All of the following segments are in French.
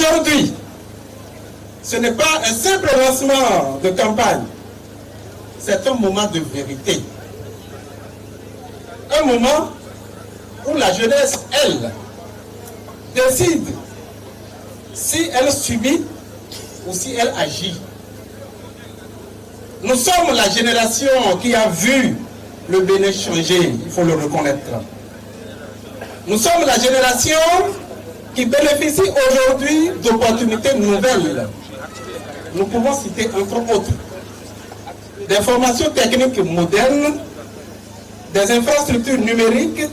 Aujourd'hui, ce n'est pas un simple lancement de campagne, c'est un moment de vérité. Un moment où la jeunesse, elle, décide si elle subit ou si elle agit. Nous sommes la génération qui a vu le Bénin changer, il faut le reconnaître. Nous sommes la génération qui bénéficie aujourd'hui d'opportunités nouvelles. Nous pouvons citer entre autres des formations techniques modernes, des infrastructures numériques,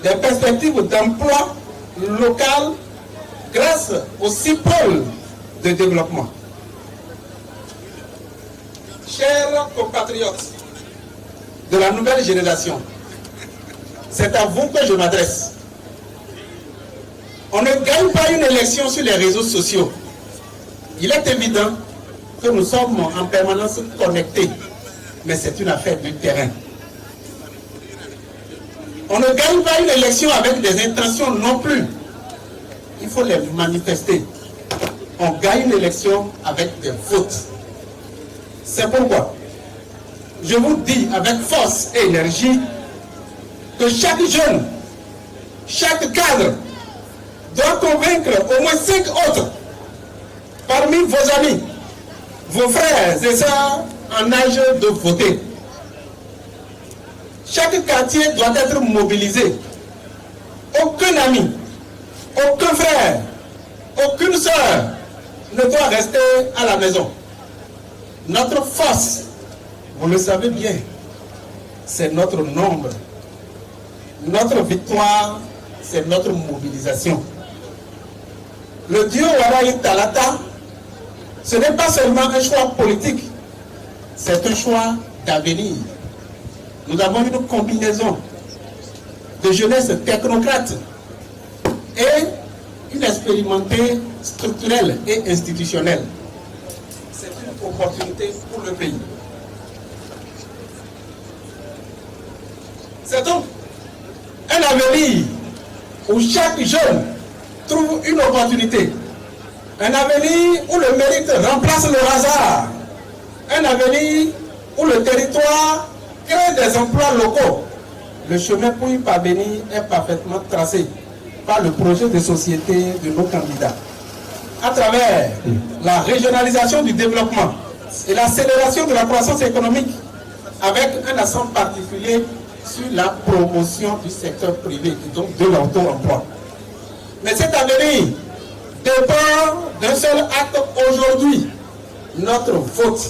des perspectives d'emploi local grâce aux 6 pôles de développement. Chers compatriotes de la nouvelle génération, c'est à vous que je m'adresse. On ne gagne pas une élection sur les réseaux sociaux. Il est évident que nous sommes en permanence connectés, mais c'est une affaire du terrain. On ne gagne pas une élection avec des intentions non plus. Il faut les manifester. On gagne une élection avec des votes. C'est pourquoi je vous dis avec force et énergie que chaque jeune, chaque cadre doit convaincre au moins 5 autres parmi vos amis, vos frères et sœurs en âge de voter. Chaque quartier doit être mobilisé. Aucun ami, aucun frère, aucune sœur ne doit rester à la maison. Notre force, vous le savez bien, c'est notre nombre. Notre victoire, c'est notre mobilisation. Le Dieu Waraï Talata, ce n'est pas seulement un choix politique, c'est un choix d'avenir. Nous avons une combinaison de jeunesse technocrate et une expérimentée structurelle et institutionnelle. C'est une opportunité pour le pays. C'est donc un avenir où chaque jeune trouve une opportunité. Un avenir où le mérite remplace le hasard. Un avenir où le territoire crée des emplois locaux. Le chemin pour y parvenir est parfaitement tracé par le projet de société de nos candidats. À travers la régionalisation du développement et l'accélération de la croissance économique, avec un accent particulier sur la promotion du secteur privé et donc de l'auto-emploi. Mais cet avenir dépend d'un seul acte aujourd'hui, notre vote.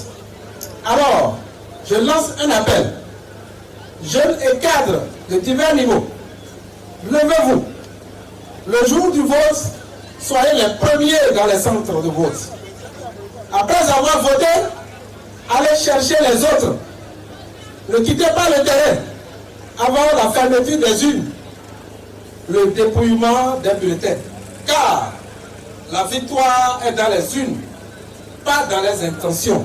Alors, je lance un appel. Jeunes et cadres de divers niveaux, levez-vous. Le jour du vote, soyez les premiers dans les centres de vote. Après avoir voté, allez chercher les autres. Ne quittez pas le terrain avant la fermeture des urnes, le dépouillement des bulletins. Car la victoire est dans les urnes, pas dans les intentions.